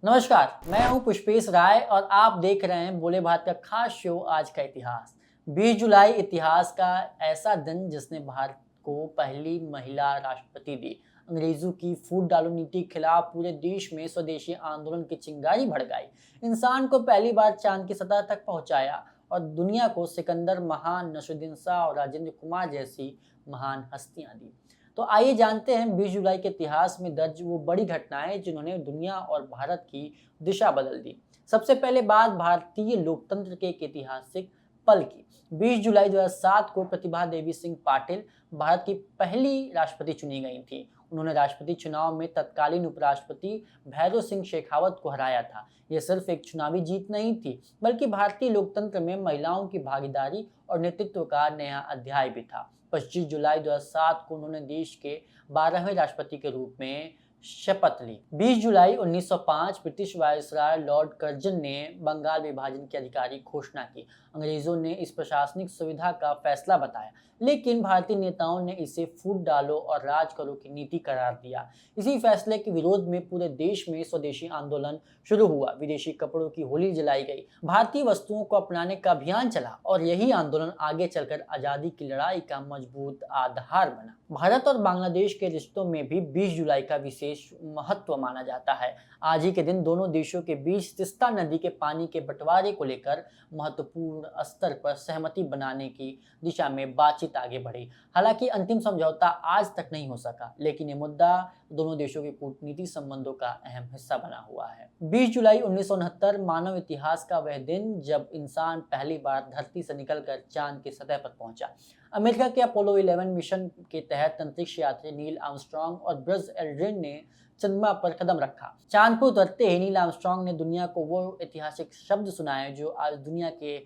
नमस्कार, मैं हूं पुष्पेश राय और आप देख रहे हैं बोले भारत का खास शो आज का इतिहास। 20 जुलाई इतिहास का ऐसा दिन जिसने भारत को पहली महिला राष्ट्रपति दी। अंग्रेजों की फूट डालो नीति के खिलाफ पूरे देश में स्वदेशी आंदोलन की चिंगारी भड़काई। इंसान को पहली बार चांद की सतह तक पहुंचाया और दुनिया को सिकंदर महान, नसरुद्दीन शाह और राजेंद्र कुमार जैसी महान हस्तियां दी। तो आइए जानते हैं 20 जुलाई के इतिहास में दर्ज वो बड़ी घटनाएं जिन्होंने दुनिया और भारत की दिशा बदल दी। सबसे पहले बात भारतीय लोकतंत्र के एक ऐतिहासिक पल की। 20 जुलाई 2007 को प्रतिभा देवी सिंह पाटिल भारत की पहली राष्ट्रपति चुनी गई थी। उन्होंने राष्ट्रपति चुनाव में तत्कालीन उपराष्ट्रपति भैरों सिंह शेखावत को हराया था। यह सिर्फ एक चुनावी जीत नहीं थी, बल्कि भारतीय लोकतंत्र में महिलाओं की भागीदारी और नेतृत्व का नया अध्याय भी था। 25 जुलाई 2007 को उन्होंने देश के 12वें राष्ट्रपति के रूप में शपथ ली। 20 जुलाई 1905 ब्रिटिश वायसराय लॉर्ड कर्जन ने बंगाल विभाजन की आधिकारिक घोषणा की। अंग्रेजों ने इस प्रशासनिक सुविधा का फैसला बताया, लेकिन भारतीय नेताओं ने इसे फूट डालो और राज करो की नीति करार दिया। इसी फैसले के विरोध में पूरे देश में स्वदेशी आंदोलन शुरू हुआ। विदेशी कपड़ों की होली जलाई गई, भारतीय वस्तुओं को अपनाने का अभियान चला और यही आंदोलन आगे चलकर आजादी की लड़ाई का मजबूत आधार बना। भारत और बांग्लादेश के रिश्तों में भी 20 जुलाई का विशेष महत्व माना जाता है। आज ही के दिन दोनों देशों के बीच तिस्ता नदी के पानी के बंटवारे को लेकर महत्वपूर्ण स्तर पर सहमति बनाने की दिशा में बातचीत आगे बढ़ी। हालांकि अंतिम समझौता आज तक नहीं हो सका, लेकिन ये मुद्दा दोनों देशों के कूटनीतिक संबंधों का अहम हिस्सा बना हुआ है। 20 जुलाई 1969 मानव इतिहास का वह दिन जब इंसान पहली बार धरती से निकलकर चांद की सतह पर पहुंचा। अमेरिका के अपोलो 11 मिशन के तहत अंतरिक्ष यात्री नील आर्मस्ट्रांग और ब्रज एल्ड्रिन ने चंद्रमा पर कदम रखा। चांद पर उतरते ही नील आर्मस्ट्रांग ने दुनिया को वो ऐतिहासिक शब्द सुनाए जो आज दुनिया के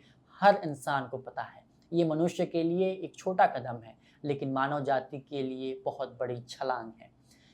हर इंसान को पता है। ये मनुष्य के लिए एक छोटा कदम है, लेकिन मानव जाति के लिए बहुत बड़ी छलांग है।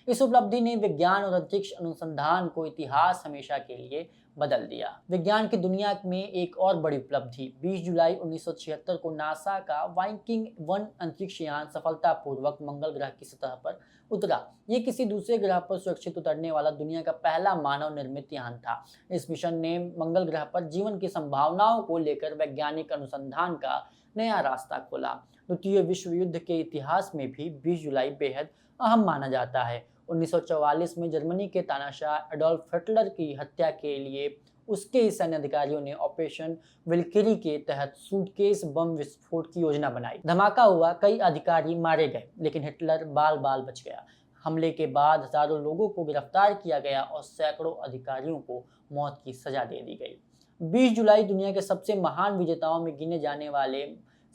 इस उपलब्धि ने विज्ञान और अंतरिक्ष अनुसंधान को इतिहास हमेशा के लिए बदल दिया। विज्ञान की दुनिया में एक और बड़ी उपलब्धि 20 जुलाई 1976 को नासा का वाइकिंग 1 अंतरिक्ष यान सफलतापूर्वक मंगल ग्रह की सतह पर उतरा। ये किसी दूसरे ग्रह पर सुरक्षित उतरने वाला दुनिया का पहला मानव निर्मित यान था। इस मिशन ने मंगल ग्रह पर जीवन की संभावनाओं को लेकर वैज्ञानिक अनुसंधान का नया रास्ता खोला। द्वितीय विश्व युद्ध के इतिहास में भी 20 जुलाई बेहद अहम माना जाता है। 1944 में जर्मनी के तानाशाह एडोल्फ हिटलर की हत्या के लिए उसके सैन्य अधिकारियों ने ऑपरेशन विल्किरी के तहत सूटकेस बम विस्फोट की योजना बनाई। धमाका हुआ, कई अधिकारी मारे गए, लेकिन हिटलर बाल बाल बच गया। हमले के बाद हजारों लोगों को गिरफ्तार किया गया और सैकड़ों अधिकारियों को मौत की सजा दे दी गई। 20 जुलाई दुनिया के सबसे महान विजेताओं में गिने जाने वाले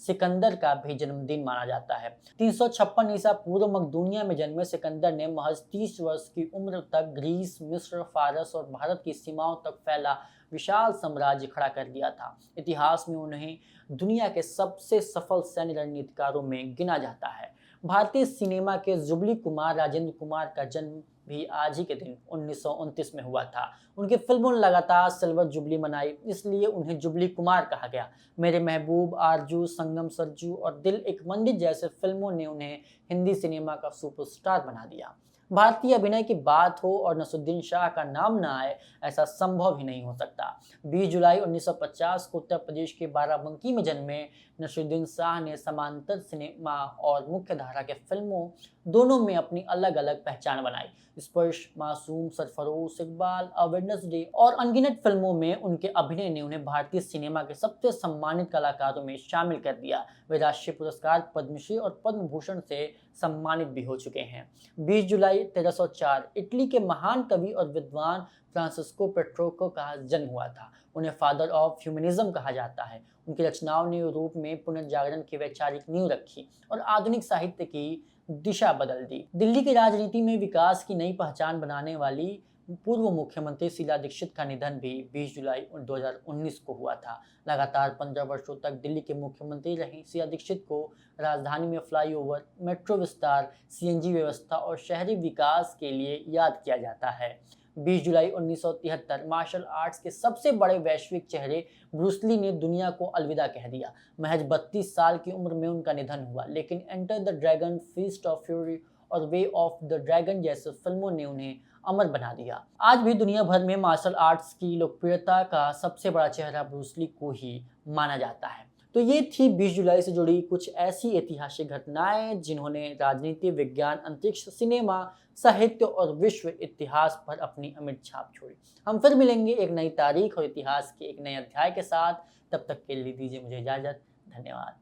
सिकंदर का भी जन्मदिन माना जाता है। 356 ईसा पूर्व मकदूनिया में जन्मे सिकंदर ने महज 30 वर्ष की उम्र तक ग्रीस, मिस्र, फारस और भारत की सीमाओं तक फैला विशाल साम्राज्य खड़ा कर दिया था। इतिहास में उन्हें दुनिया के सबसे सफल सैन्य रणनीतिकारों में गिना जाता है। भारतीय सिनेमा के जुबली कुमार राजेंद्र कुमार का जन्म भी आज ही के दिन 1929 में हुआ था। उनकी फिल्मों ने लगातार सिल्वर जुबली मनाई, इसलिए उन्हें जुबली कुमार कहा गया। मेरे महबूब, आरजू, संगम सरजू और दिल एक मंदिर जैसे फिल्मों ने उन्हें हिंदी सिनेमा का सुपरस्टार बना दिया। भारतीय अभिनय की बात हो और नसरुद्दीन शाह का नाम न आए, ऐसा संभव ही नहीं हो सकता। 20 जुलाई 1950 को उत्तर प्रदेश के बाराबंकी में जन्मे नसरुद्दीन शाह ने समांतर सिनेमा और मुख्य धारा के फिल्मों दोनों में अपनी अलग अलग पहचान बनाई। स्पर्श, मासूम, सरफरोश, इकबाल, अ वेडनेसडे और अनगिनत फिल्मों में उनके अभिनय ने उन्हें भारतीय सिनेमा के सबसे सम्मानित कलाकारों में शामिल कर दिया। वे राष्ट्रीय पुरस्कार पद्मश्री और पद्म भूषण से सम्मानित भी हो चुके हैं। 20 जुलाई 1304 इटली के महान कवि और विद्वान फ्रांसिस्को पेट्रोको का जन्म हुआ था। उन्हें फादर ऑफ ह्यूमनिज्म कहा जाता है। उनकी रचनाओं ने यूरोप में पुनर्जागरण की वैचारिक नींव रखी और आधुनिक साहित्य की दिशा बदल दी। दिल्ली की राजनीति में विकास की नई पहचान बनाने वाली पूर्व मुख्यमंत्री शीला दीक्षित का निधन भी 20 जुलाई 2019 को हुआ था। लगातार 15 वर्षों तक दिल्ली के मुख्यमंत्री रही शीला दीक्षित को राजधानी में फ्लाईओवर, मेट्रो विस्तार, सीएनजी व्यवस्था और शहरी विकास के लिए याद किया जाता है। 20 जुलाई 1973 मार्शल आर्ट्स के सबसे बड़े वैश्विक चेहरे ब्रूस ली ने दुनिया को अलविदा कह दिया। महज 32 साल की उम्र में उनका निधन हुआ, लेकिन enter the dragon, feast of fury और वे ऑफ द ड्रैगन जैसे फिल्मों ने उन्हें अमर बना दिया। आज भी दुनिया भर में मार्शल आर्ट्स की लोकप्रियता का सबसे बड़ा चेहरा ब्रूस ली को ही माना जाता है। तो ये थी 20 जुलाई से जुड़ी कुछ ऐसी ऐतिहासिक घटनाएं जिन्होंने राजनीति, विज्ञान, अंतरिक्ष, सिनेमा, साहित्य और विश्व इतिहास पर अपनी अमिट छाप छोड़ी। हम फिर मिलेंगे एक नई तारीख और इतिहास के एक नए अध्याय के साथ। तब तक के लिए दीजिए मुझे इजाजत। धन्यवाद।